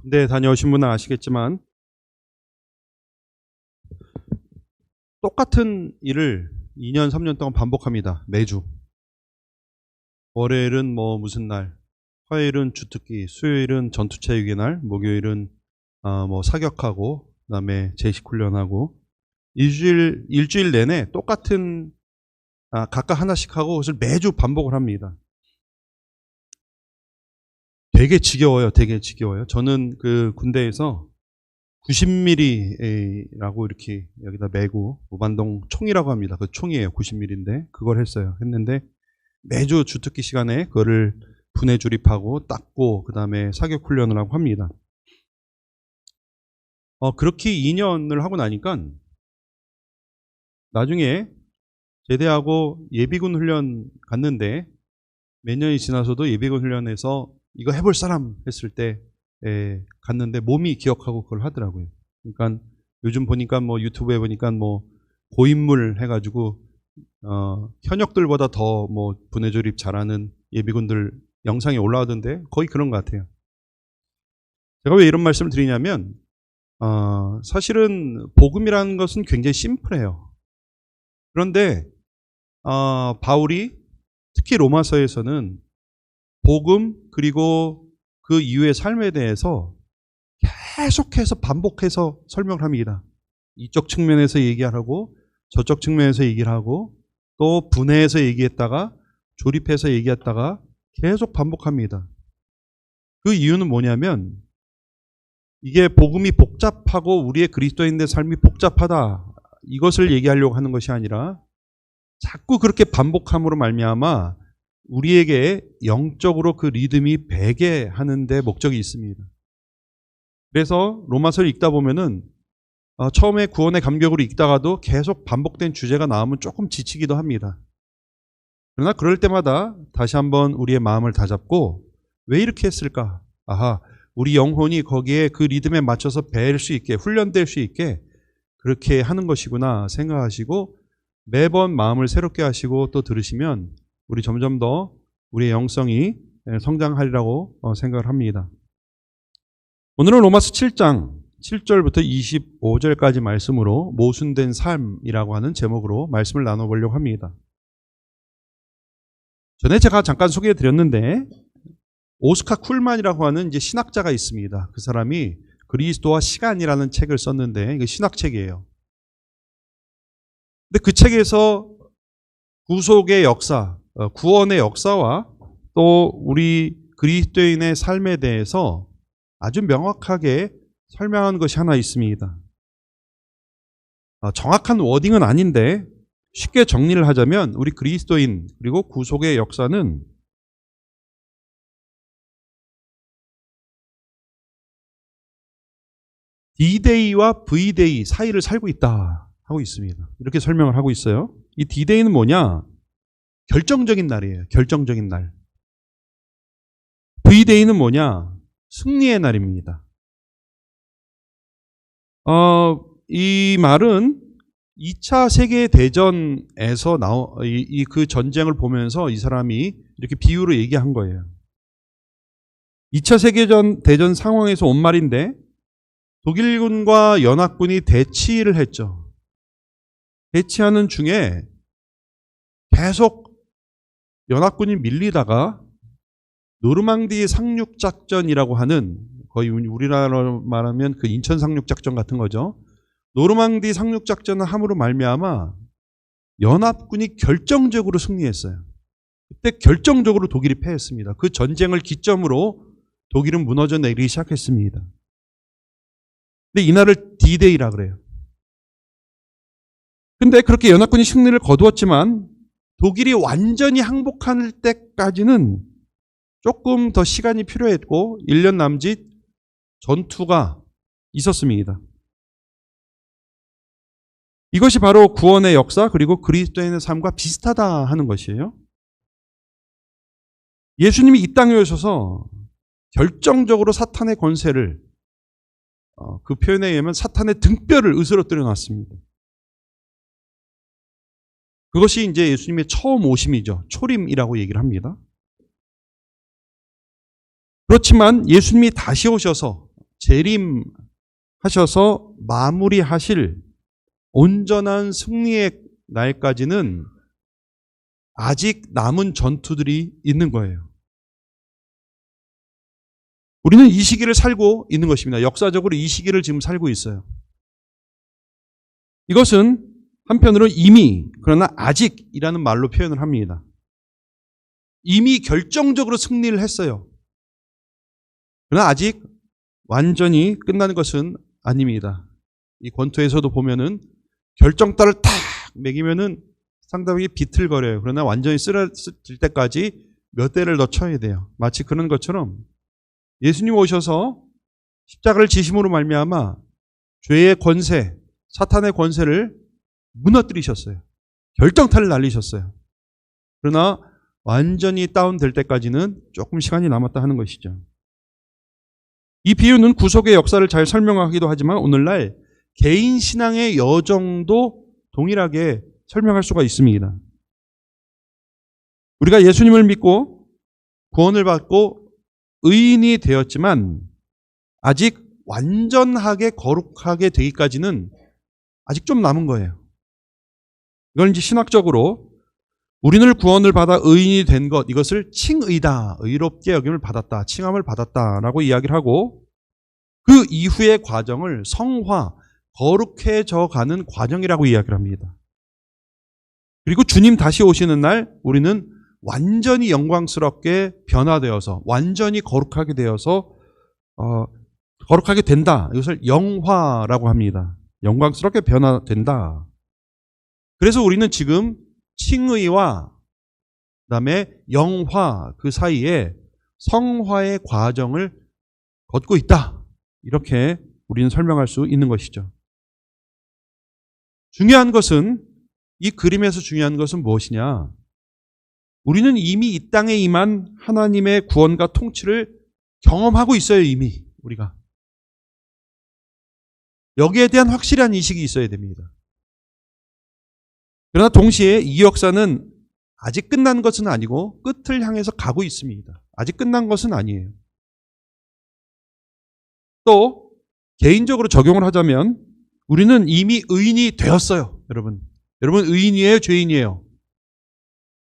군대 다녀오신 분은 아시겠지만 똑같은 일을 2년, 3년 동안 반복합니다. 매주. 월요일은 무슨 날, 화요일은 주특기, 수요일은 전투체육의 날, 목요일은 사격하고, 그다음에 제식훈련하고, 일주일 내내 똑같은 각각 하나씩 하고 그것을 매주 반복을 합니다. 되게 지겨워요. 되게 지겨워요. 저는 그 군대에서 90mm라고 이렇게 여기다 메고 무반동 총이라고 합니다. 그 총이에요. 90mm인데 그걸 했는데 매주 주특기 시간에 그거를 분해 조립하고 닦고 그다음에 사격 훈련을 하고 합니다. 그렇게 2년을 하고 나니까 나중에 제대하고 예비군 훈련 갔는데 몇 년이 지나서도 예비군 훈련에서 이거 해볼 사람 했을 때 갔는데 몸이 기억하고 그걸 하더라고요. 그러니까 요즘 보니까 유튜브에 보니까 고인물 해가지고 현역들보다 더 분해 조립 잘하는 예비군들 영상이 올라오던데 거의 그런 것 같아요. 제가 왜 이런 말씀을 드리냐면 사실은 복음이라는 것은 굉장히 심플해요. 그런데 바울이 특히 로마서에서는 복음 그리고 그 이후의 삶에 대해서 계속해서 반복해서 설명을 합니다. 이쪽 측면에서 얘기하고 저쪽 측면에서 얘기를 하고 또 분해해서 얘기했다가 조립해서 얘기했다가 계속 반복합니다. 그 이유는 뭐냐면 이게 복음이 복잡하고 우리의 그리스도인의 삶이 복잡하다 이것을 얘기하려고 하는 것이 아니라 자꾸 그렇게 반복함으로 말미암아 우리에게 영적으로 그 리듬이 배게 하는 데 목적이 있습니다. 그래서 로마서를 읽다 보면은 처음에 구원의 감격으로 읽다가도 계속 반복된 주제가 나오면 조금 지치기도 합니다. 그러나 그럴 때마다 다시 한번 우리의 마음을 다잡고 왜 이렇게 했을까? 우리 영혼이 거기에 그 리듬에 맞춰서 배일 수 있게 훈련될 수 있게 그렇게 하는 것이구나 생각하시고 매번 마음을 새롭게 하시고 또 들으시면 우리 점점 더 우리의 영성이 성장하리라고 생각을 합니다. 오늘은 로마서 7장 7절부터 25절까지 말씀으로 모순된 삶이라고 하는 제목으로 말씀을 나눠보려고 합니다. 전에 제가 잠깐 소개해 드렸는데 오스카 쿨만이라고 하는 이제 신학자가 있습니다. 그 사람이 그리스도와 시간이라는 책을 썼는데 이거 신학책이에요. 근데 그 책에서 구속의 역사, 구원의 역사와 또 우리 그리스도인의 삶에 대해서 아주 명확하게 설명한 것이 하나 있습니다. 정확한 워딩은 아닌데 쉽게 정리를 하자면 우리 그리스도인 그리고 구속의 역사는 D-Day와 V-Day 사이를 살고 있다 하고 있습니다. 이렇게 설명을 하고 있어요. 이 D-Day는 뭐냐? 결정적인 날이에요. 결정적인 날. V-Day는 뭐냐? 승리의 날입니다. 이 말은 2차 세계대전에서 그 전쟁을 보면서 이 사람이 이렇게 비유로 얘기한 거예요. 2차 세계대전 상황에서 온 말인데 독일군과 연합군이 대치를 했죠. 대치하는 중에 계속 연합군이 밀리다가 노르망디 상륙작전이라고 하는 거의 우리나라로 말하면 그 인천 상륙작전 같은 거죠. 노르망디 상륙작전을 함으로 말미암아 연합군이 결정적으로 승리했어요. 그때 결정적으로 독일이 패했습니다. 그 전쟁을 기점으로 독일은 무너져 내리기 시작했습니다. 근데 이날을 D-Day라 그래요. 근데 그렇게 연합군이 승리를 거두었지만 독일이 완전히 항복할 때까지는 조금 더 시간이 필요했고 1년 남짓 전투가 있었습니다. 이것이 바로 구원의 역사 그리고 그리스도인의 삶과 비슷하다 하는 것이에요. 예수님이 이 땅에 오셔서 결정적으로 사탄의 권세를 그 표현에 의하면 사탄의 등뼈를 으스러뜨려 놨습니다. 그것이 이제 예수님의 처음 오심이죠. 초림이라고 얘기를 합니다. 그렇지만 예수님이 다시 오셔서 재림하셔서 마무리하실 온전한 승리의 날까지는 아직 남은 전투들이 있는 거예요. 우리는 이 시기를 살고 있는 것입니다. 역사적으로 이 시기를 지금 살고 있어요. 이것은 한편으로 이미, 그러나 아직이라는 말로 표현을 합니다. 이미 결정적으로 승리를 했어요. 그러나 아직 완전히 끝나는 것은 아닙니다. 이 권투에서도 보면은 결정타를 탁 매기면은 상당히 비틀거려요. 그러나 완전히 쓰러질 때까지 몇 대를 더 쳐야 돼요. 마치 그런 것처럼 예수님 오셔서 십자가를 지심으로 말미암아 죄의 권세, 사탄의 권세를 무너뜨리셨어요. 결정타를 날리셨어요. 그러나 완전히 다운될 때까지는 조금 시간이 남았다 하는 것이죠. 이 비유는 구속의 역사를 잘 설명하기도 하지만 오늘날 개인 신앙의 여정도 동일하게 설명할 수가 있습니다. 우리가 예수님을 믿고 구원을 받고 의인이 되었지만 아직 완전하게 거룩하게 되기까지는 아직 좀 남은 거예요. 이걸 이제 신학적으로 우리는 구원을 받아 의인이 된 것, 이것을 칭의다, 의롭게 여김을 받았다, 칭함을 받았다라고 이야기를 하고 그 이후의 과정을 성화, 거룩해져 가는 과정이라고 이야기를 합니다. 그리고 주님 다시 오시는 날 우리는 완전히 영광스럽게 변화되어서 완전히 거룩하게 되어서 거룩하게 된다. 이것을 영화라고 합니다. 영광스럽게 변화된다. 그래서 우리는 지금 칭의와 그다음에 영화 그 사이에 성화의 과정을 걷고 있다. 이렇게 우리는 설명할 수 있는 것이죠. 중요한 것은 이 그림에서 중요한 것은 무엇이냐? 우리는 이미 이 땅에 임한 하나님의 구원과 통치를 경험하고 있어요. 이미 우리가. 여기에 대한 확실한 인식이 있어야 됩니다. 그러나 동시에 이 역사는 아직 끝난 것은 아니고 끝을 향해서 가고 있습니다. 아직 끝난 것은 아니에요. 또 개인적으로 적용을 하자면 우리는 이미 의인이 되었어요. 여러분 의인이에요? 죄인이에요?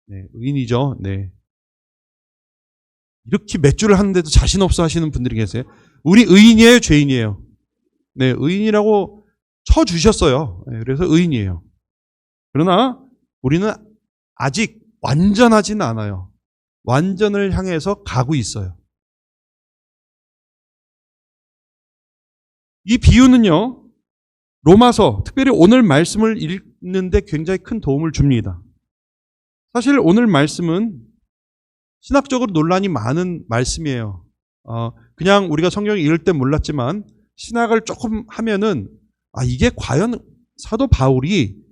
네, 의인이죠. 네. 이렇게 몇 주를 하는데도 자신 없어 하시는 분들이 계세요. 우리 의인이에요? 죄인이에요? 네, 의인이라고 쳐주셨어요. 네, 그래서 의인이에요. 그러나 우리는 아직 완전하진 않아요. 완전을 향해서 가고 있어요. 이 비유는요, 로마서, 특별히 오늘 말씀을 읽는데 굉장히 큰 도움을 줍니다. 사실 오늘 말씀은 신학적으로 논란이 많은 말씀이에요. 그냥 우리가 성경을 읽을 때 몰랐지만 신학을 조금 하면은 이게 과연 사도 바울이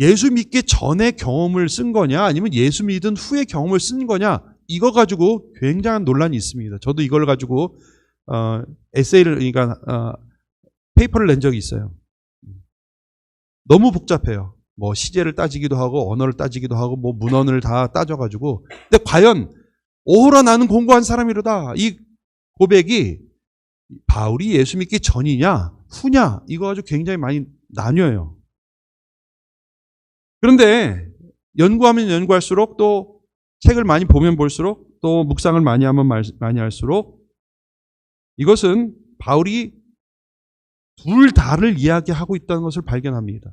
예수 믿기 전에 경험을 쓴 거냐 아니면 예수 믿은 후에 경험을 쓴 거냐 이거 가지고 굉장한 논란이 있습니다. 저도 이걸 가지고 에세이를 그러니까 페이퍼를 낸 적이 있어요. 너무 복잡해요. 뭐 시제를 따지기도 하고 언어를 따지기도 하고 뭐 문헌을 다 따져가지고 근데 과연 오호라 나는 공부한 사람이로다 이 고백이 바울이 예수 믿기 전이냐 후냐 이거 가지고 굉장히 많이 나뉘어요. 그런데 연구하면 연구할수록 또 책을 많이 보면 볼수록 또 묵상을 많이 하면 많이 할수록 이것은 바울이 둘 다를 이야기하고 있다는 것을 발견합니다.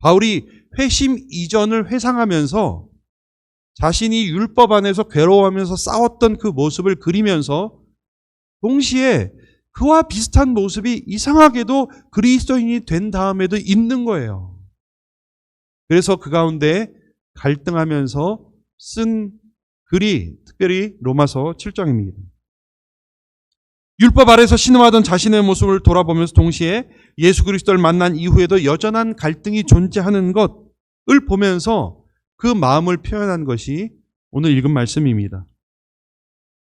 바울이 회심 이전을 회상하면서 자신이 율법 안에서 괴로워하면서 싸웠던 그 모습을 그리면서 동시에 그와 비슷한 모습이 이상하게도 그리스도인이 된 다음에도 있는 거예요. 그래서 그 가운데 갈등하면서 쓴 글이 특별히 로마서 7장입니다. 율법 아래서 신음하던 자신의 모습을 돌아보면서 동시에 예수 그리스도를 만난 이후에도 여전한 갈등이 존재하는 것을 보면서 그 마음을 표현한 것이 오늘 읽은 말씀입니다.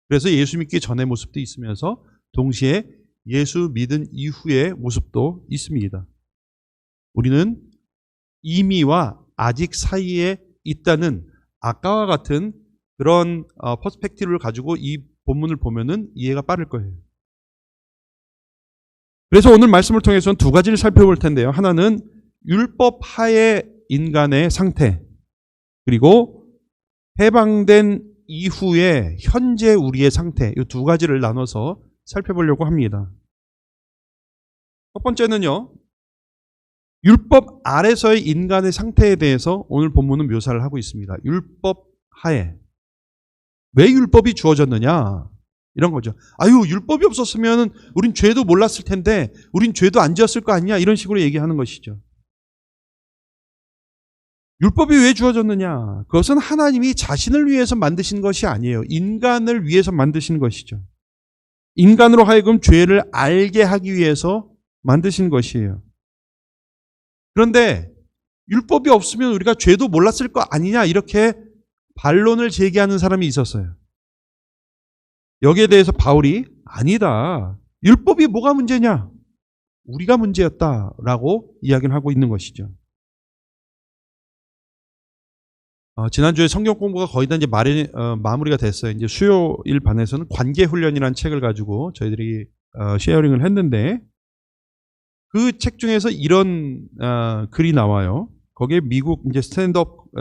그래서 예수 믿기 전의 모습도 있으면서 동시에 예수 믿은 이후의 모습도 있습니다. 우리는 이미와 아직 사이에 있다는 아까와 같은 그런 퍼스펙티브를 가지고 이 본문을 보면은 이해가 빠를 거예요. 그래서 오늘 말씀을 통해서는 두 가지를 살펴볼 텐데요. 하나는 율법 하에 인간의 상태, 그리고 해방된 이후의 현재 우리의 상태, 이 두 가지를 나눠서 살펴보려고 합니다. 첫 번째는요, 율법 아래서의 인간의 상태에 대해서 오늘 본문은 묘사를 하고 있습니다. 율법 하에. 왜 율법이 주어졌느냐? 이런 거죠. 아유, 율법이 없었으면 우린 죄도 몰랐을 텐데, 우린 죄도 안 지었을 거 아니냐? 이런 식으로 얘기하는 것이죠. 율법이 왜 주어졌느냐? 그것은 하나님이 자신을 위해서 만드신 것이 아니에요. 인간을 위해서 만드신 것이죠. 인간으로 하여금 죄를 알게 하기 위해서 만드신 것이에요. 그런데 율법이 없으면 우리가 죄도 몰랐을 거 아니냐? 이렇게 반론을 제기하는 사람이 있었어요. 여기에 대해서 바울이 아니다. 율법이 뭐가 문제냐? 우리가 문제였다라고 이야기를 하고 있는 것이죠. 지난주에 성경 공부가 거의 다 이제 마무리가 됐어요. 이제 수요일 반에서는 관계훈련이라는 책을 가지고 저희들이 쉐어링을 했는데 그 책 중에서 이런 글이 나와요. 거기에 미국 이제 스탠드업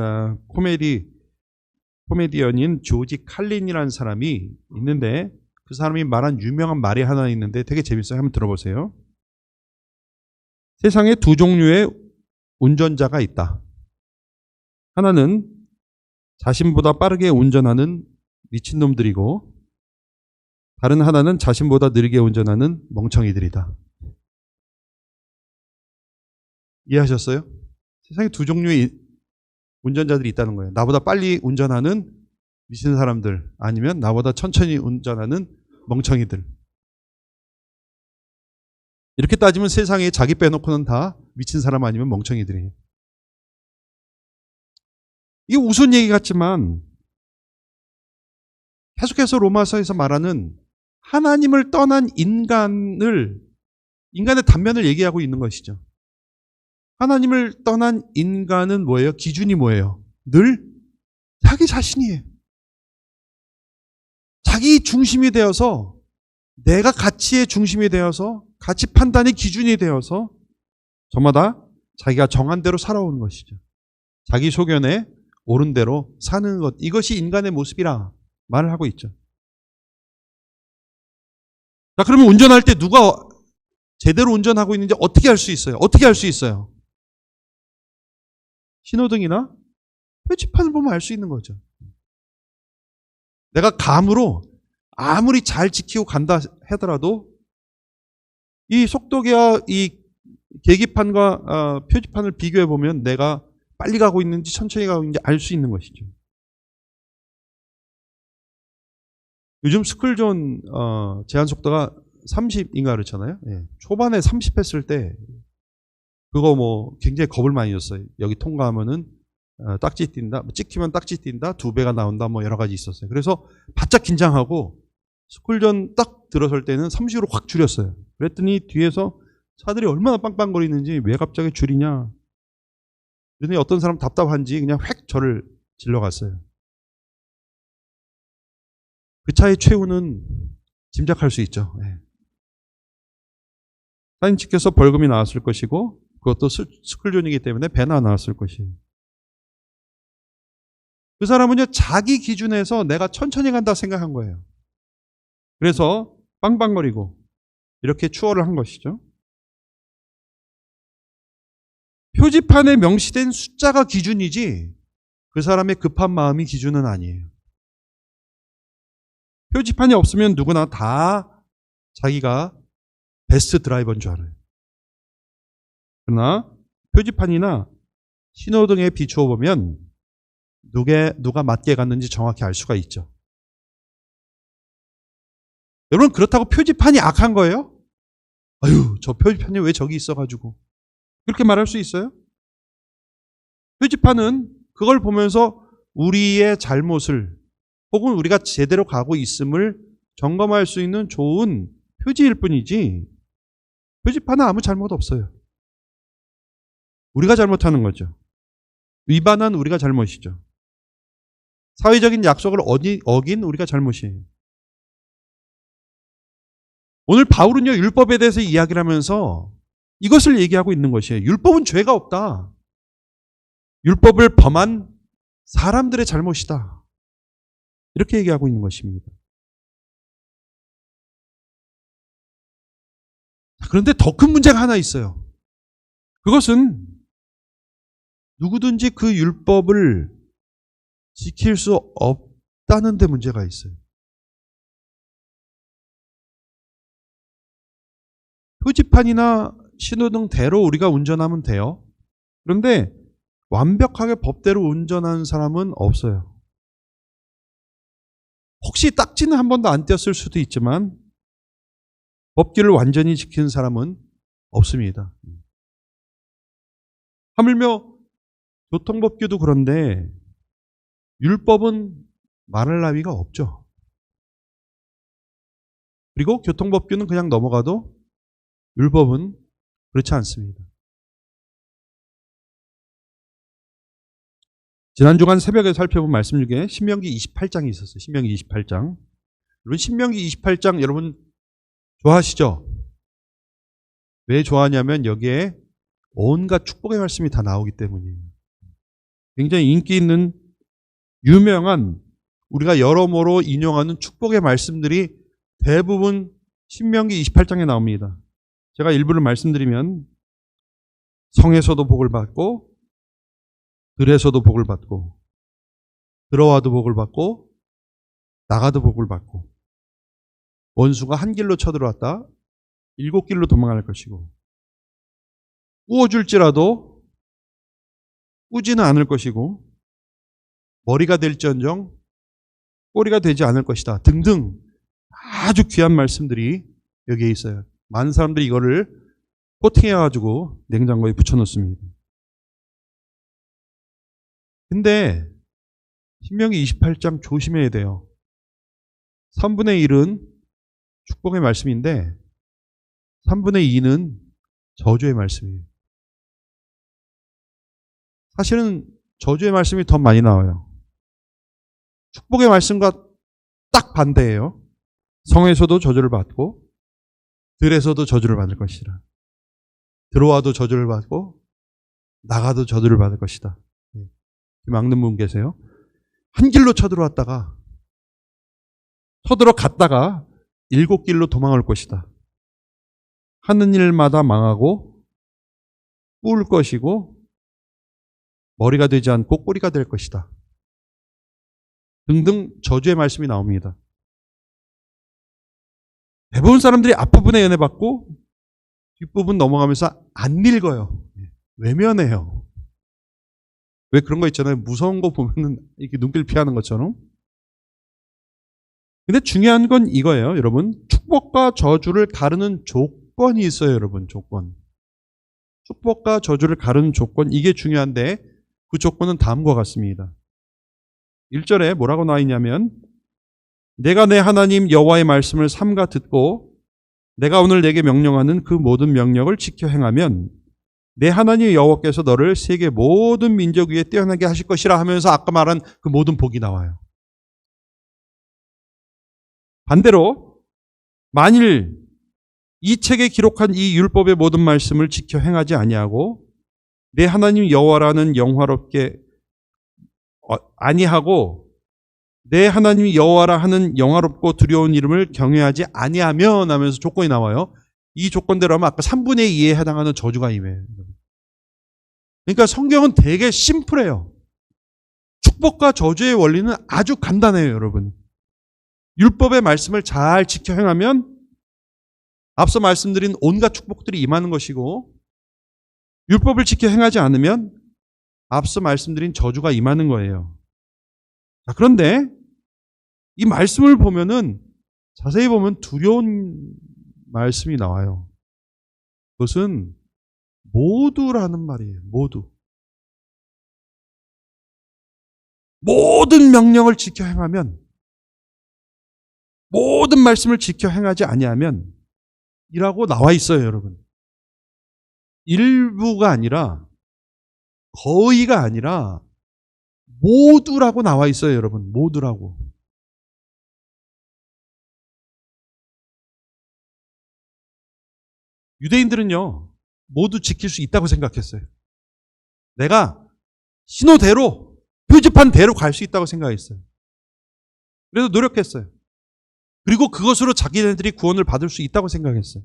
코미디언인 조지 칼린이라는 사람이 있는데 그 사람이 말한 유명한 말이 하나 있는데 되게 재밌어요. 한번 들어보세요. 세상에 두 종류의 운전자가 있다. 하나는 자신보다 빠르게 운전하는 미친놈들이고 다른 하나는 자신보다 느리게 운전하는 멍청이들이다. 이해하셨어요? 세상에 두 종류의 운전자들이 있다는 거예요. 나보다 빨리 운전하는 미친 사람들, 아니면 나보다 천천히 운전하는 멍청이들. 이렇게 따지면 세상에 자기 빼놓고는 다 미친 사람 아니면 멍청이들이에요. 이게 우스운 얘기 같지만 계속해서 로마서에서 말하는 하나님을 떠난 인간의 단면을 얘기하고 있는 것이죠. 하나님을 떠난 인간은 뭐예요? 기준이 뭐예요? 늘 자기 자신이에요. 자기 중심이 되어서, 내가 가치의 중심이 되어서, 가치 판단의 기준이 되어서 저마다 자기가 정한 대로 살아오는 것이죠. 자기 소견에 옳은 대로 사는 것, 이것이 인간의 모습이라 말을 하고 있죠. 자, 그러면 운전할 때 누가 제대로 운전하고 있는지 어떻게 알 수 있어요? 어떻게 알 수 있어요? 신호등이나 표지판을 보면 알 수 있는 거죠. 내가 감으로 아무리 잘 지키고 간다 하더라도 이 속도계와 이 계기판과 표지판을 비교해 보면 내가 빨리 가고 있는지 천천히 가고 있는지 알 수 있는 것이죠. 요즘 스쿨존 제한 속도가 30인가 그렇잖아요. 예. 초반에 30 했을 때 그거 뭐 굉장히 겁을 많이 줬어요. 여기 통과하면은 딱지 띈다, 찍히면 딱지 띈다, 2배가 나온다, 뭐 여러 가지 있었어요. 그래서 바짝 긴장하고 스쿨존 딱 들어설 때는 30으로 확 줄였어요. 그랬더니 뒤에서 차들이 얼마나 빵빵거리는지 왜 갑자기 줄이냐. 그랬더니 어떤 사람 답답한지 그냥 획 저를 질러갔어요. 그 차의 최후는 짐작할 수 있죠. 네. 사진 찍혀서 벌금이 나왔을 것이고 그것도 스쿨존이기 때문에 배나 나왔을 것이에요. 그 사람은요, 자기 기준에서 내가 천천히 간다 생각한 거예요. 그래서 빵빵거리고 이렇게 추월을 한 것이죠. 표지판에 명시된 숫자가 기준이지 그 사람의 급한 마음이 기준은 아니에요. 표지판이 없으면 누구나 다 자기가 베스트 드라이버인 줄 알아요. 그러나 표지판이나 신호등에 비추어 보면 누가 맞게 갔는지 정확히 알 수가 있죠. 여러분, 그렇다고 표지판이 악한 거예요? 아유, 저 표지판이 왜 저기 있어가지고. 그렇게 말할 수 있어요? 표지판은 그걸 보면서 우리의 잘못을 혹은 우리가 제대로 가고 있음을 점검할 수 있는 좋은 표지일 뿐이지 표지판은 아무 잘못 없어요. 우리가 잘못하는 거죠. 위반한 우리가 잘못이죠. 사회적인 약속을 어긴 우리가 잘못이에요. 오늘 바울은요, 율법에 대해서 이야기를 하면서 이것을 얘기하고 있는 것이에요. 율법은 죄가 없다. 율법을 범한 사람들의 잘못이다. 이렇게 얘기하고 있는 것입니다. 그런데 더 큰 문제가 하나 있어요. 그것은 누구든지 그 율법을 지킬 수 없다는 데 문제가 있어요. 표지판이나 신호등대로 우리가 운전하면 돼요. 그런데 완벽하게 법대로 운전하는 사람은 없어요. 혹시 딱지는 한 번도 안 떼었을 수도 있지만 법규를 완전히 지키는 사람은 없습니다. 하물며 교통법규도 그런데 율법은 말할 나위가 없죠. 그리고 교통법규는 그냥 넘어가도 율법은 그렇지 않습니다. 지난 주간 새벽에 살펴본 말씀 중에 신명기 28장이 있었어요. 신명기 28장. 여러분 신명기 28장 여러분 좋아하시죠? 왜 좋아하냐면 여기에 온갖 축복의 말씀이 다 나오기 때문이에요. 굉장히 인기 있는 유명한 우리가 여러모로 인용하는 축복의 말씀들이 대부분 신명기 28장에 나옵니다. 제가 일부를 말씀드리면 성에서도 복을 받고 들에서도 복을 받고 들어와도 복을 받고 나가도 복을 받고 원수가 한 길로 쳐들어왔다 7길로 도망갈 것이고 꾸어줄지라도 꾸지는 않을 것이고 머리가 될지언정 꼬리가 되지 않을 것이다 등등 아주 귀한 말씀들이 여기에 있어요. 많은 사람들이 이거를 코팅해가지고 냉장고에 붙여놓습니다. 근데 신명기 28장 조심해야 돼요. 3분의 1은 축복의 말씀인데 3분의 2는 저주의 말씀이에요. 사실은 저주의 말씀이 더 많이 나와요. 축복의 말씀과 딱 반대예요. 성에서도 저주를 받고 들에서도 저주를 받을 것이라. 들어와도 저주를 받고 나가도 저주를 받을 것이다. 막는 분 계세요? 한 길로 쳐들어왔다가 쳐들어갔다가 7길로 도망할 것이다. 하는 일마다 망하고 꿀 것이고 머리가 되지 않고 꼬리가 될 것이다. 등등 저주의 말씀이 나옵니다. 대부분 사람들이 앞부분에 은혜 받고 뒷부분 넘어가면서 안 읽어요. 외면해요. 왜 그런 거 있잖아요. 무서운 거 보면은 이렇게 눈길 피하는 것처럼. 근데 중요한 건 이거예요, 여러분. 축복과 저주를 가르는 조건이 있어요, 여러분. 조건. 축복과 저주를 가르는 조건, 이게 중요한데 그 조건은 다음과 같습니다. 1절에 뭐라고 나와 있냐면 내가 내 하나님 여호와의 말씀을 삼가 듣고 내가 오늘 내게 명령하는 그 모든 명령을 지켜 행하면 내 하나님 여호와께서 너를 세계 모든 민족 위에 뛰어나게 하실 것이라 하면서 아까 말한 그 모든 복이 나와요. 반대로 만일 이 책에 기록한 이 율법의 모든 말씀을 지켜 행하지 아니하고 내 하나님 여호와라는 영화롭게 아니하고 내 하나님 여호와라 하는 영화롭고 두려운 이름을 경외하지 아니하면 하면서 조건이 나와요. 이 조건대로 하면 아까 3분의 2에 해당하는 저주가 임해요. 그러니까 성경은 되게 심플해요. 축복과 저주의 원리는 아주 간단해요, 여러분. 율법의 말씀을 잘 지켜 행하면 앞서 말씀드린 온갖 축복들이 임하는 것이고 율법을 지켜 행하지 않으면 앞서 말씀드린 저주가 임하는 거예요. 자, 그런데 이 말씀을 보면은 자세히 보면 두려운 말씀이 나와요. 그것은 모두라는 말이에요. 모두. 모든 명령을 지켜 행하면 모든 말씀을 지켜 행하지 아니하면 이라고 나와 있어요, 여러분. 일부가 아니라 거의가 아니라 모두라고 나와 있어요, 여러분. 모두라고. 유대인들은요, 모두 지킬 수 있다고 생각했어요. 내가 신호대로, 표지판대로 갈 수 있다고 생각했어요. 그래서 노력했어요. 그리고 그것으로 자기네들이 구원을 받을 수 있다고 생각했어요.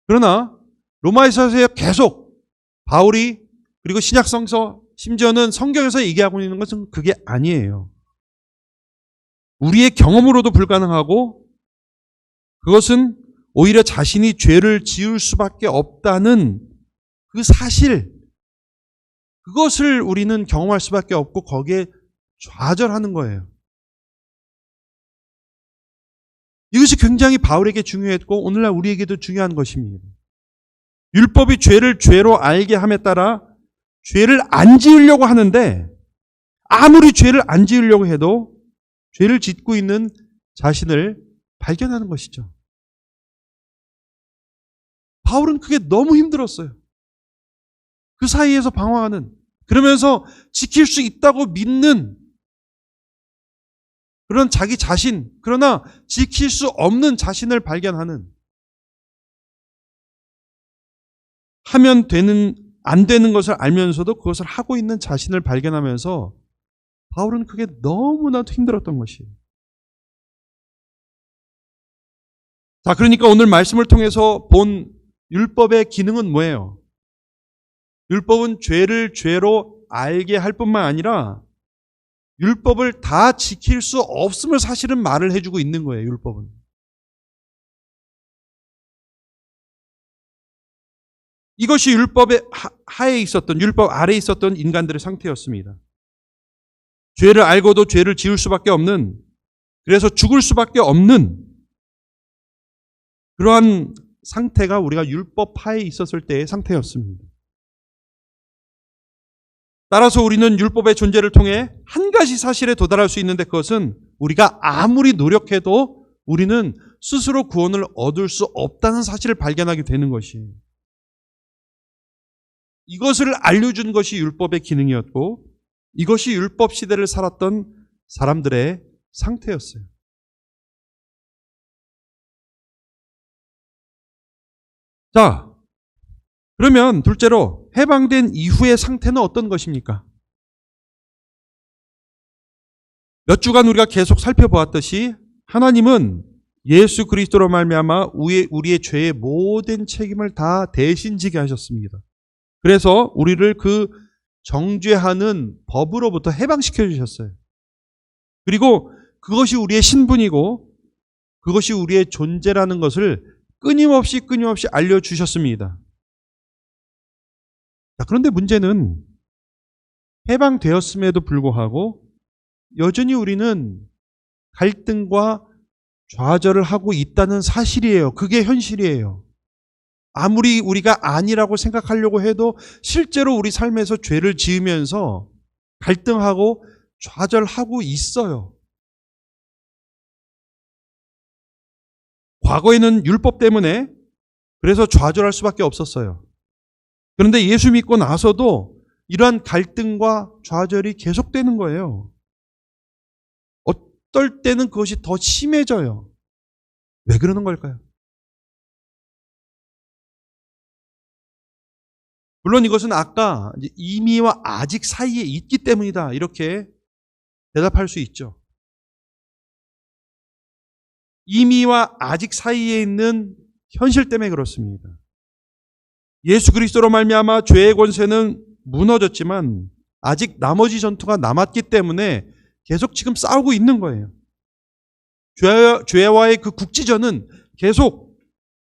그러나 로마서에서 계속 바울이 그리고 신약성서 심지어는 성경에서 얘기하고 있는 것은 그게 아니에요. 우리의 경험으로도 불가능하고 그것은 오히려 자신이 죄를 지을 수밖에 없다는 그 사실, 그것을 우리는 경험할 수밖에 없고 거기에 좌절하는 거예요. 이것이 굉장히 바울에게 중요했고 오늘날 우리에게도 중요한 것입니다. 율법이 죄를 죄로 알게 함에 따라 죄를 안 지으려고 하는데 아무리 죄를 안 지으려고 해도 죄를 짓고 있는 자신을 발견하는 것이죠. 바울은 그게 너무 힘들었어요. 그 사이에서 방황하는, 그러면서 지킬 수 있다고 믿는 그런 자기 자신, 그러나 지킬 수 없는 자신을 발견하는, 하면 되는, 안 되는 것을 알면서도 그것을 하고 있는 자신을 발견하면서 바울은 그게 너무나도 힘들었던 것이에요. 자, 그러니까 오늘 말씀을 통해서 본 율법의 기능은 뭐예요? 율법은 죄를 죄로 알게 할 뿐만 아니라 율법을 다 지킬 수 없음을 사실은 말을 해주고 있는 거예요, 율법은. 이것이 율법의 하에 있었던, 율법 아래에 있었던 인간들의 상태였습니다. 죄를 알고도 죄를 지을 수밖에 없는, 그래서 죽을 수밖에 없는 그러한 상태가 우리가 율법 하에 있었을 때의 상태였습니다. 따라서 우리는 율법의 존재를 통해 한 가지 사실에 도달할 수 있는데 그것은 우리가 아무리 노력해도 우리는 스스로 구원을 얻을 수 없다는 사실을 발견하게 되는 것이에요. 이것을 알려준 것이 율법의 기능이었고 이것이 율법 시대를 살았던 사람들의 상태였어요. 자, 그러면 둘째로 해방된 이후의 상태는 어떤 것입니까? 몇 주간 우리가 계속 살펴보았듯이 하나님은 예수 그리스도로 말미암아 우리의 죄의 모든 책임을 다 대신 지게 하셨습니다. 그래서 우리를 그 정죄하는 법으로부터 해방시켜 주셨어요. 그리고 그것이 우리의 신분이고 그것이 우리의 존재라는 것을 끊임없이 알려주셨습니다. 자, 그런데 문제는 해방되었음에도 불구하고 여전히 우리는 갈등과 좌절을 하고 있다는 사실이에요. 그게 현실이에요. 아무리 우리가 아니라고 생각하려고 해도 실제로 우리 삶에서 죄를 지으면서 갈등하고 좌절하고 있어요. 과거에는 율법 때문에 그래서 좌절할 수밖에 없었어요. 그런데 예수 믿고 나서도 이러한 갈등과 좌절이 계속되는 거예요. 어떨 때는 그것이 더 심해져요. 왜 그러는 걸까요? 물론 이것은 아까 이미와 아직 사이에 있기 때문이다 이렇게 대답할 수 있죠. 이미와 아직 사이에 있는 현실 때문에 그렇습니다. 예수 그리스도로 말미암아 죄의 권세는 무너졌지만 아직 나머지 전투가 남았기 때문에 계속 지금 싸우고 있는 거예요. 죄와의 그 국지전은 계속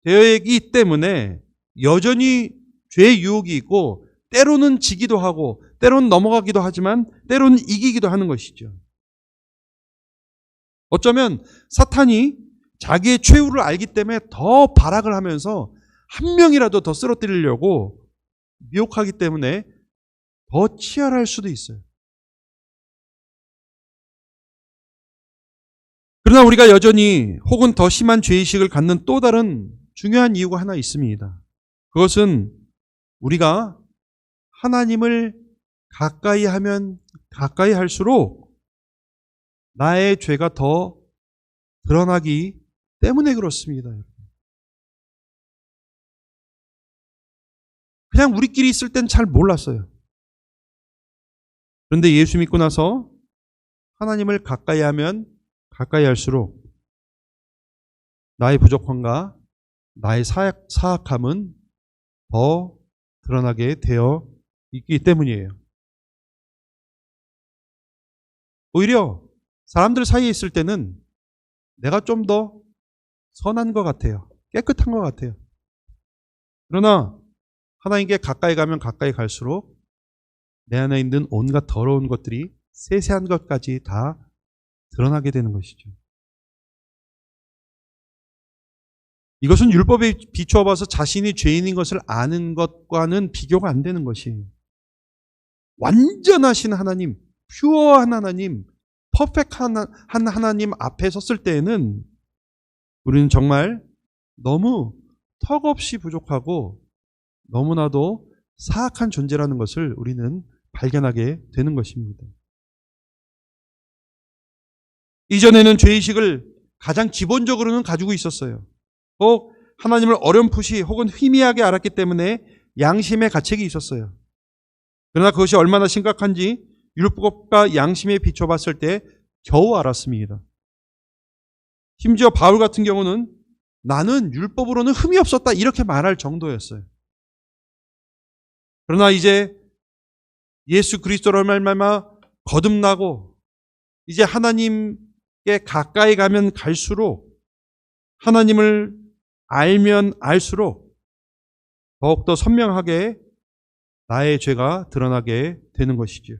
되어 있기 때문에 여전히 죄의 유혹이 있고 때로는 지기도 하고 때로는 넘어가기도 하지만 때로는 이기기도 하는 것이죠. 어쩌면 사탄이 자기의 최후를 알기 때문에 더 발악을 하면서 한 명이라도 더 쓰러뜨리려고 미혹하기 때문에 더 치열할 수도 있어요. 그러나 우리가 여전히 혹은 더 심한 죄의식을 갖는 또 다른 중요한 이유가 하나 있습니다. 그것은 우리가 하나님을 가까이 하면 가까이 할수록 나의 죄가 더 드러나기 때문에 그렇습니다. 그냥 우리끼리 있을 땐 잘 몰랐어요. 그런데 예수 믿고 나서 하나님을 가까이 하면 가까이 할수록 나의 부족함과 나의 사악함은 더 드러나게 되어 있기 때문이에요. 오히려 사람들 사이에 있을 때는 내가 좀 더 선한 것 같아요. 깨끗한 것 같아요. 그러나 하나님께 가까이 가면 가까이 갈수록 내 안에 있는 온갖 더러운 것들이 세세한 것까지 다 드러나게 되는 것이죠. 이것은 율법에 비추어 봐서 자신이 죄인인 것을 아는 것과는 비교가 안 되는 것이에요. 완전하신 하나님, 퓨어한 하나님, 퍼펙트한 하나님 앞에 섰을 때에는 우리는 정말 너무 턱없이 부족하고 너무나도 사악한 존재라는 것을 우리는 발견하게 되는 것입니다. 이전에는 죄의식을 가장 기본적으로는 가지고 있었어요. 꼭 하나님을 어렴풋이 혹은 희미하게 알았기 때문에 양심의 가책이 있었어요. 그러나 그것이 얼마나 심각한지 율법과 양심에 비춰봤을 때 겨우 알았습니다. 심지어 바울 같은 경우는 나는 율법으로는 흠이 없었다 이렇게 말할 정도였어요. 그러나 이제 예수 그리스도로 말미암아 거듭나고 이제 하나님께 가까이 가면 갈수록 하나님을 알면 알수록 더욱더 선명하게 나의 죄가 드러나게 되는 것이죠.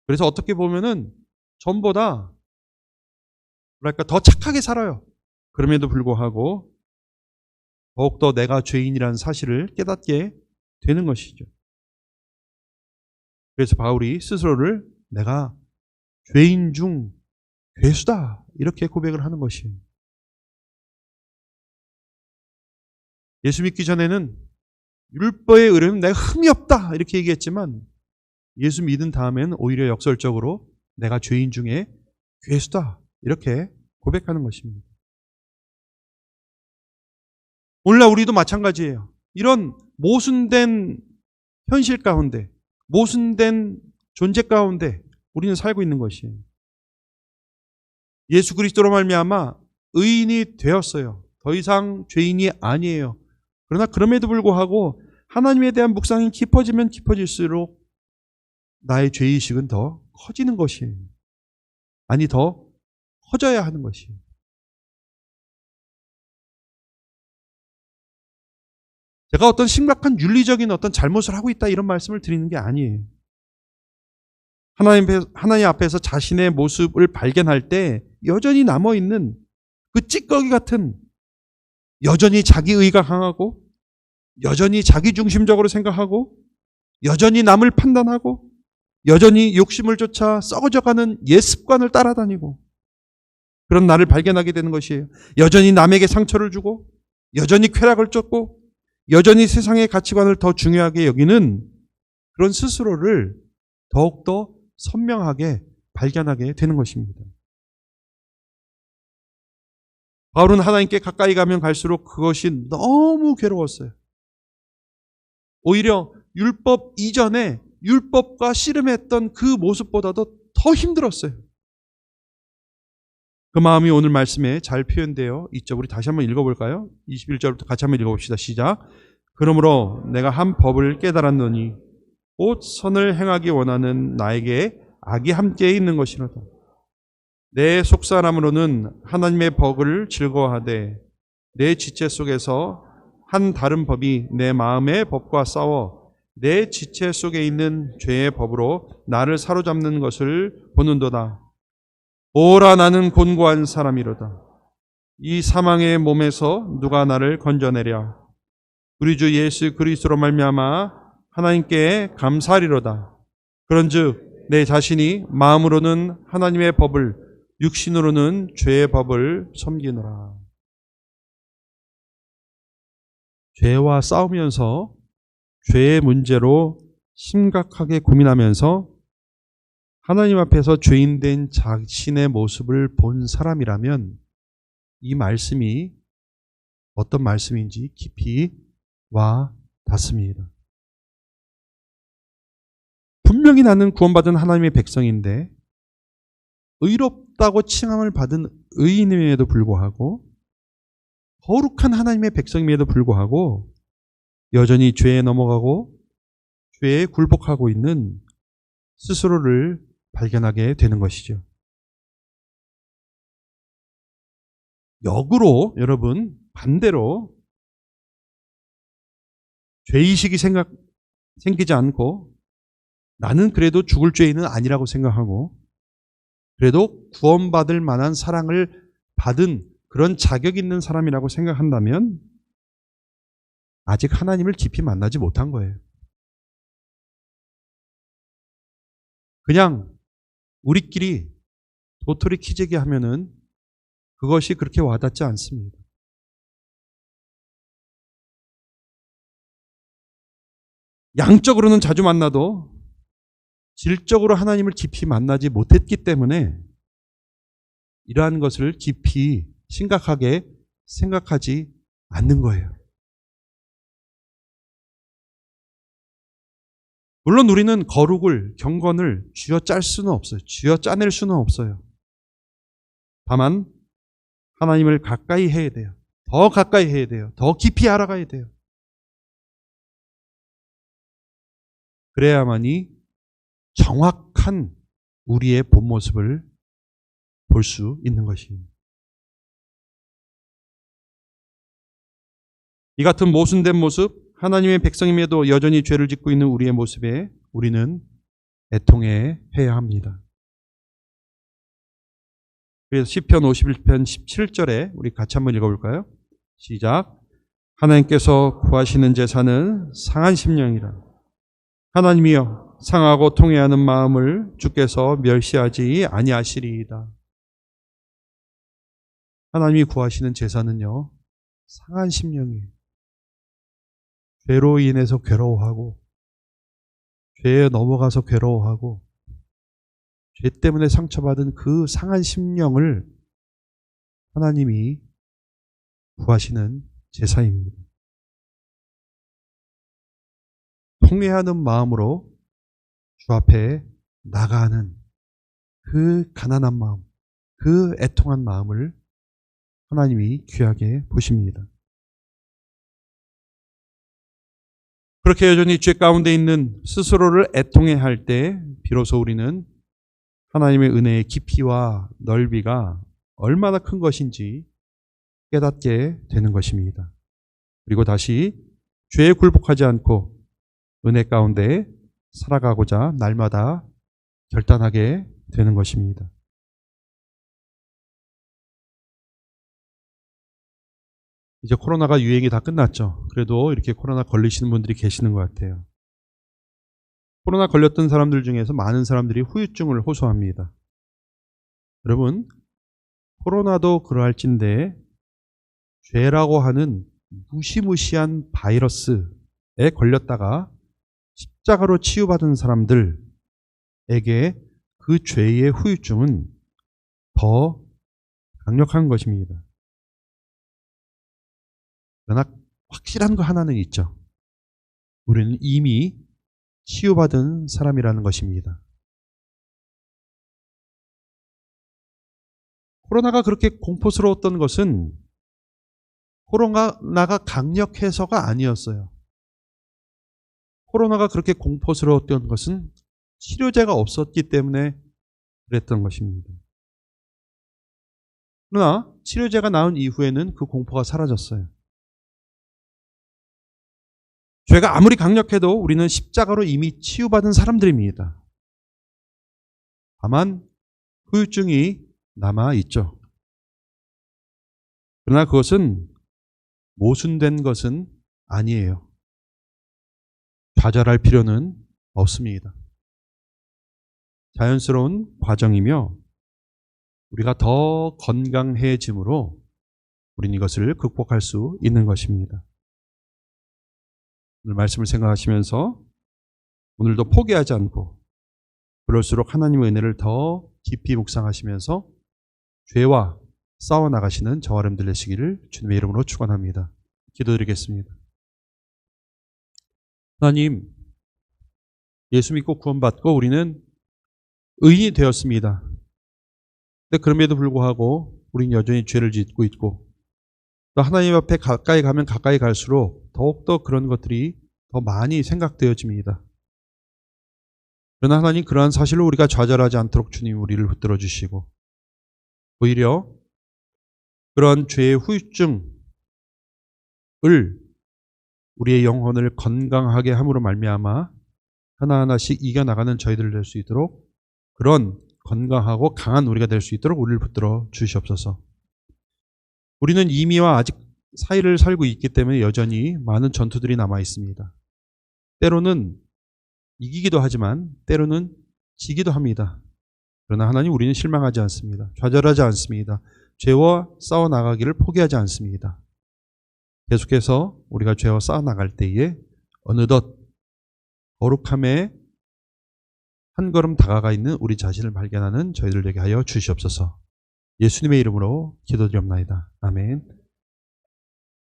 그래서 어떻게 보면은 전보다 뭐랄까 더 착하게 살아요. 그럼에도 불구하고 더욱더 내가 죄인이라는 사실을 깨닫게 되는 것이죠. 그래서 바울이 스스로를 내가 죄인 중 괴수다 이렇게 고백을 하는 것이에요. 예수 믿기 전에는 율법의 의뢰는 내가 흠이 없다 이렇게 얘기했지만 예수 믿은 다음에는 오히려 역설적으로 내가 죄인 중에 괴수다 이렇게 고백하는 것입니다. 오늘날 우리도 마찬가지예요. 이런 모순된 현실 가운데, 모순된 존재 가운데 우리는 살고 있는 것이에요. 예수 그리스도로 말미암아 의인이 되었어요. 더 이상 죄인이 아니에요. 그러나 그럼에도 불구하고 하나님에 대한 묵상이 깊어지면 깊어질수록 나의 죄의식은 더 커지는 것이에요. 아니 더 커져야 하는 것이에요. 제가 어떤 심각한 윤리적인 어떤 잘못을 하고 있다 이런 말씀을 드리는 게 아니에요. 하나님 앞에서 자신의 모습을 발견할 때 여전히 남아있는 그 찌꺼기 같은 여전히 자기의가 강하고 여전히 자기중심적으로 생각하고 여전히 남을 판단하고 여전히 욕심을 쫓아 썩어져가는 옛 습관을 따라다니고 그런 나를 발견하게 되는 것이에요. 여전히 남에게 상처를 주고 여전히 쾌락을 쫓고 여전히 세상의 가치관을 더 중요하게 여기는 그런 스스로를 더욱더 선명하게 발견하게 되는 것입니다. 바울은 하나님께 가까이 가면 갈수록 그것이 너무 괴로웠어요. 오히려 율법 이전에 율법과 씨름했던 그 모습보다도 더 힘들었어요. 그 마음이 오늘 말씀에 잘 표현되어 있죠. 우리 다시 한번 읽어볼까요? 21절부터 같이 한번 읽어봅시다. 시작. 그러므로 내가 한 법을 깨달았노니 곧 선을 행하기 원하는 나에게 악이 함께 있는 것이로다. 내 속사람으로는 하나님의 법을 즐거워하되 내 지체 속에서 한 다른 법이 내 마음의 법과 싸워 내 지체 속에 있는 죄의 법으로 나를 사로잡는 것을 보는도다. 오라 나는 곤고한 사람이로다. 이 사망의 몸에서 누가 나를 건져내랴. 우리 주 예수 그리스도로 말미암아 하나님께 감사하리로다. 그런즉 내 자신이 마음으로는 하나님의 법을 육신으로는 죄의 법을 섬기노라. 죄와 싸우면서 죄의 문제로 심각하게 고민하면서 하나님 앞에서 죄인된 자신의 모습을 본 사람이라면 이 말씀이 어떤 말씀인지 깊이 와 닿습니다. 분명히 나는 구원받은 하나님의 백성인데 의롭다고 칭함을 받은 의인임에도 불구하고 거룩한 하나님의 백성임에도 불구하고 여전히 죄에 넘어가고 죄에 굴복하고 있는 스스로를 발견하게 되는 것이죠. 역으로 여러분 반대로 죄의식이 생기지 않고 나는 그래도 죽을 죄인은 아니라고 생각하고 그래도 구원받을 만한 사랑을 받은 그런 자격 있는 사람이라고 생각한다면 아직 하나님을 깊이 만나지 못한 거예요. 그냥 우리끼리 도토리 키재기 하면은 그것이 그렇게 와닿지 않습니다. 양적으로는 자주 만나도 질적으로 하나님을 깊이 만나지 못했기 때문에 이러한 것을 깊이 심각하게 생각하지 않는 거예요. 물론 우리는 거룩을, 경건을 쥐어짤 수는 없어요. 쥐어짜낼 수는 없어요. 다만 하나님을 가까이 해야 돼요. 더 가까이 해야 돼요. 더 깊이 알아가야 돼요. 그래야만이 정확한 우리의 본 모습을 볼 수 있는 것입니다. 이 같은 모순된 모습, 하나님의 백성임에도 여전히 죄를 짓고 있는 우리의 모습에 우리는 애통해야 합니다. 그래서 시편 51편 17절에 우리 같이 한번 읽어볼까요? 시작. 하나님께서 구하시는 제사는 상한 심령이라. 하나님이여 상하고 통회하는 마음을 주께서 멸시하지 아니하시리이다. 하나님이 구하시는 제사는요, 상한 심령이에요. 죄로 인해서 괴로워하고 죄에 넘어가서 괴로워하고 죄 때문에 상처받은 그 상한 심령을 하나님이 구하시는 제사입니다. 통회하는 마음으로 주 앞에 나가는 그 가난한 마음, 그 애통한 마음을 하나님이 귀하게 보십니다. 그렇게 여전히 죄 가운데 있는 스스로를 애통해 할 때 비로소 우리는 하나님의 은혜의 깊이와 넓이가 얼마나 큰 것인지 깨닫게 되는 것입니다. 그리고 다시 죄에 굴복하지 않고 은혜 가운데 살아가고자 날마다 결단하게 되는 것입니다. 이제 코로나가 유행이 다 끝났죠. 그래도 이렇게 코로나 걸리시는 분들이 계시는 것 같아요. 코로나 걸렸던 사람들 중에서 많은 사람들이 후유증을 호소합니다. 여러분, 코로나도 그러할진데 죄라고 하는 무시무시한 바이러스에 걸렸다가 십자가로 치유받은 사람들에게 그 죄의 후유증은 더 강력한 것입니다. 그러나 확실한 거 하나는 있죠. 우리는 이미 치유받은 사람이라는 것입니다. 코로나가 그렇게 공포스러웠던 것은 코로나가 강력해서가 아니었어요. 코로나가 그렇게 공포스러웠던 것은 치료제가 없었기 때문에 그랬던 것입니다. 그러나 치료제가 나온 이후에는 그 공포가 사라졌어요. 죄가 아무리 강력해도 우리는 십자가로 이미 치유받은 사람들입니다. 다만 후유증이 남아있죠. 그러나 그것은 모순된 것은 아니에요. 좌절할 필요는 없습니다. 자연스러운 과정이며 우리가 더 건강해짐으로 우리는 이것을 극복할 수 있는 것입니다. 오늘 말씀을 생각하시면서 오늘도 포기하지 않고 그럴수록 하나님의 은혜를 더 깊이 묵상하시면서 죄와 싸워나가시는 저와 여러분들 되시기를 주님의 이름으로 축원합니다. 기도드리겠습니다. 하나님, 예수 믿고 구원받고 우리는 의인이 되었습니다. 근데 그럼에도 불구하고 우리는 여전히 죄를 짓고 있고, 또 하나님 앞에 가까이 가면 가까이 갈수록 더욱더 그런 것들이 더 많이 생각되어집니다. 그러나 하나님, 그러한 사실로 우리가 좌절하지 않도록 주님 우리를 붙들어 주시고, 오히려 그런 죄의 후유증을 우리의 영혼을 건강하게 함으로 말미암아 하나하나씩 이겨나가는 저희들 될 수 있도록, 그런 건강하고 강한 우리가 될 수 있도록 우리를 붙들어 주시옵소서. 우리는 이미와 아직 사이를 살고 있기 때문에 여전히 많은 전투들이 남아 있습니다. 때로는 이기기도 하지만 때로는 지기도 합니다. 그러나 하나님, 우리는 실망하지 않습니다. 좌절하지 않습니다. 죄와 싸워 나가기를 포기하지 않습니다. 계속해서 우리가 죄와 싸워 나갈 때에 어느덧 거룩함에 한 걸음 다가가 있는 우리 자신을 발견하는 저희들 되게 하여 주시옵소서. 예수님의 이름으로 기도드립니다. 아멘.